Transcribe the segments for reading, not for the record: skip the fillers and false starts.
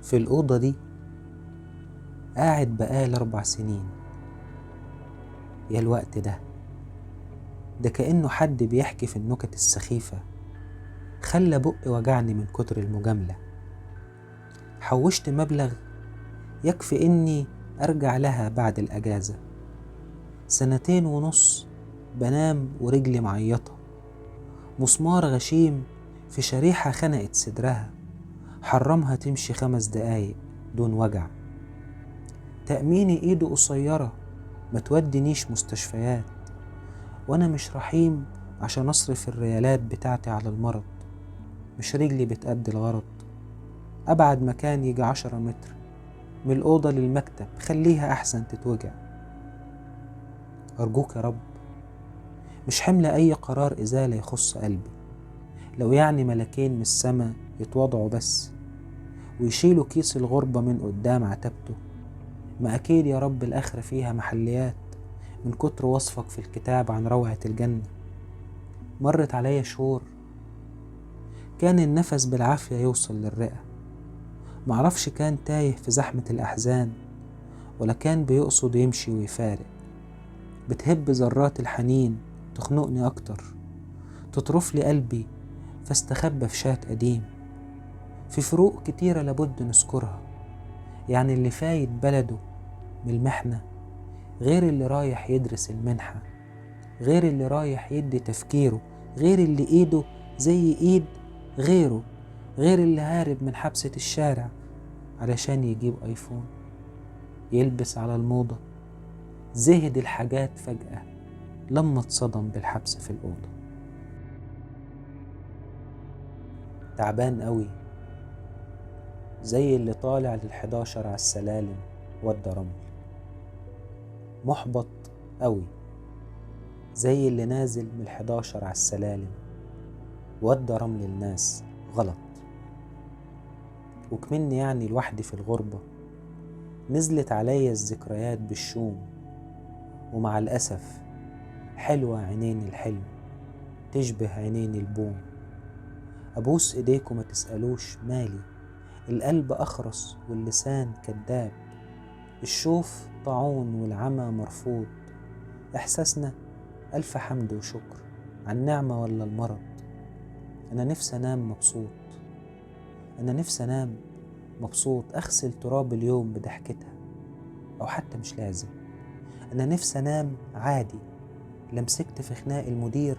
في الأوضة دي قاعد بقالي 4 سنين. يا الوقت ده كأنه حد بيحكي في النكت السخيفة، خلى بقي وجعني من كتر المجاملة. حوشت مبلغ يكفي إني أرجع لها بعد الأجازة. 2.5 سنين بنام ورجلي معيطة، مسمار غشيم في شريحة خنقت صدرها، حرمها تمشي 5 دقايق دون وجع. تأميني إيده قصيرة ما تودنيش مستشفيات، وأنا مش رحيم عشان أصرف الريالات بتاعتي على المرض. مش رجلي بتأدي الغرض، أبعد مكان يجي 10 متر من الأوضة للمكتب، خليها أحسن تتوجع. أرجوك يا رب، مش حملة أي قرار إزالة يخص قلبي. لو يعني ملكين من السما يتوضعوا بس ويشيلوا كيس الغربة من قدام عتبته، ما أكيد يا رب الآخرة فيها محليات من كتر وصفك في الكتاب عن روعة الجنة. مرت عليا شهور كان النفس بالعافية يوصل للرئة، معرفش كان تايه في زحمة الأحزان ولا كان بيقصد يمشي ويفارق. بتهب ذرات الحنين تخنقني أكتر، تطرف لي قلبي فاستخبى في شات قديم. في فروق كتيرة لابد نذكرها، يعني اللي فايت بلده من المحنة غير اللي رايح يدرس المنحة، غير اللي رايح يدي تفكيره، غير اللي ايده زي ايد غيره، غير اللي هارب من حبسة الشارع علشان يجيب ايفون يلبس على الموضة. زهد الحاجات فجأة لما اتصدم بالحبس في الأوضة. تعبان قوي زي اللي طالع لل11 على السلالم ودى رمل. محبط قوي زي اللي نازل من 11 على السلالم ودى رمل الناس غلط. وكمني يعني لوحدي في الغربة نزلت عليا الذكريات بالشوم، ومع الأسف حلوة عينين الحلم تشبه عينين البوم. أبوس إيديكم ما تسألوش مالي، القلب أخرس واللسان كذاب، الشوف طاعون والعمى مرفوض. إحساسنا ألف حمد وشكر عن نعمة ولا المرض. أنا نفسي أنام مبسوط، أنا نفسي أنام مبسوط، أغسل تراب اليوم بضحكتها، أو حتى مش لازم. أنا نفسي أنام عادي، لا مسكت في خناق المدير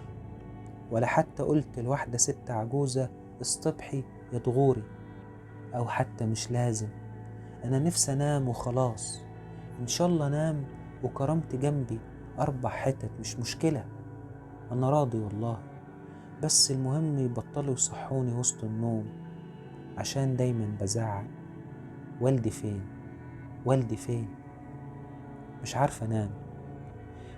ولا حتى قلت لواحدة ست عجوزة اصطبحي يا تغوري، أو حتى مش لازم. أنا نفسي أنام وخلاص، إن شاء الله أنام وكرمت جنبي 4 حتت مش مشكلة، أنا راضي والله. بس المهم يبطلوا يصحوني وسط النوم عشان دايما بزعق والدي فين، والدي فين. مش عارف أنام،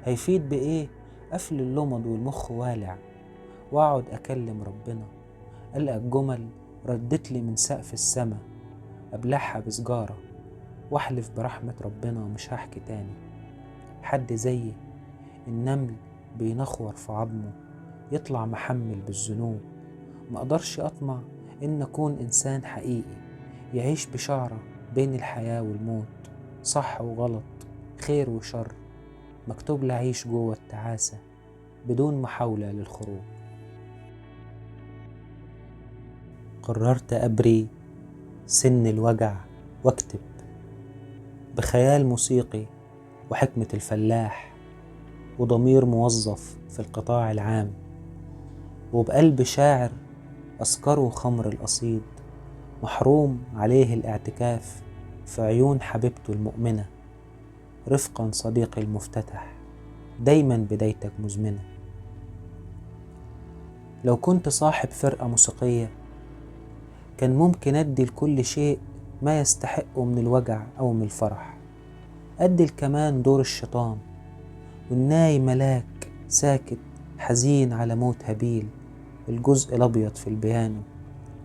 هيفيد بإيه قفل اللمض والمخ والع، وأقعد أكلم ربنا ألقى الجمل ردت لي من سقف السما، أبلعها بسجارة واحلف برحمة ربنا مش هحكي تاني. حد زيي النمل بينخور في عظمه يطلع محمل بالذنوب، مقدرش أطمع إن أكون إنسان حقيقي يعيش بشعرة بين الحياة والموت، صح وغلط، خير وشر، مكتوب لي أعيش جوه التعاسة بدون محاولة للخروج. قررت أبري سن الوجع واكتب بخيال موسيقي وحكمة الفلاح وضمير موظف في القطاع العام، وبقلب شاعر أسكره خمر القصيد، محروم عليه الاعتكاف في عيون حبيبته المؤمنة. رفقا صديقي المفتتح، دايما بدايتك مزمنة. لو كنت صاحب فرقة موسيقية كان ممكن أدي لكل شيء ما يستحقه من الوجع أو من الفرح. أدي الكمان دور الشيطان، والناي ملاك ساكت حزين على موت هابيل الجزء الأبيض في البيانو،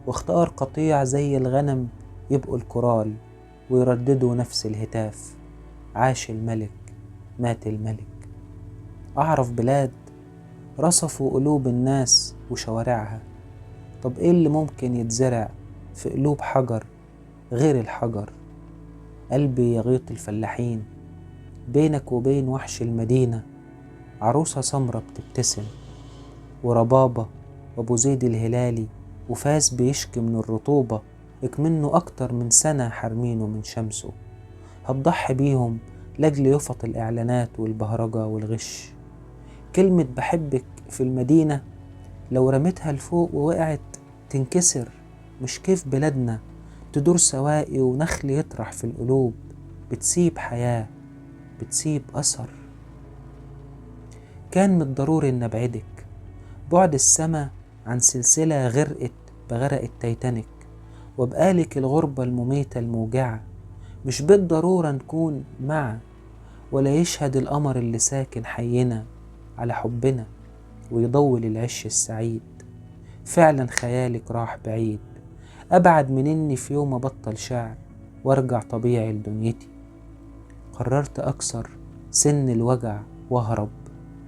واختار قطيع زي الغنم يبقوا الكورال ويرددوا نفس الهتاف، عاش الملك مات الملك. أعرف بلاد رصفوا قلوب الناس وشوارعها، طب إيه اللي ممكن يتزرع في قلوب حجر غير الحجر. قلبي يا غيط الفلاحين، بينك وبين وحش المدينة عروسة سمرة بتبتسم، وربابة وابو زيد الهلالي وفاس بيشكي من الرطوبة، اكمنه أكتر من سنة حارمينه من شمسه. هتضحي بيهم لأجل يفط الإعلانات والبهرجة والغش. كلمة بحبك في المدينة لو رميتها لفوق ووقعت تنكسر. مش كيف بلادنا تدور سواقي ونخل يطرح في القلوب، بتسيب حياة، بتسيب أثر. كان من الضروري إن أبعدك، بعد السما عن سلسلة غرقت بغرق التيتانيك، وبقالك الغربة المميتة الموجعة. مش بالضرورة نكون مع، ولا يشهد القمر اللي ساكن حينا على حبنا ويضول العش السعيد. فعلا خيالك راح بعيد، أبعد من إني في يوم أبطل شعر وارجع طبيعي لدنيتي. قررت أكسر سن الوجع وأهرب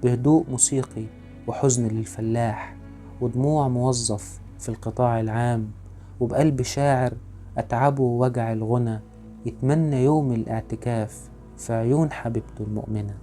بهدوء موسيقي وحزن للفلاح، ودموع موظف في القطاع العام، وبقلب شاعر أتعبه وجع الغنى، يتمنى يوم الاعتكاف في عيون حبيبته المؤمنة.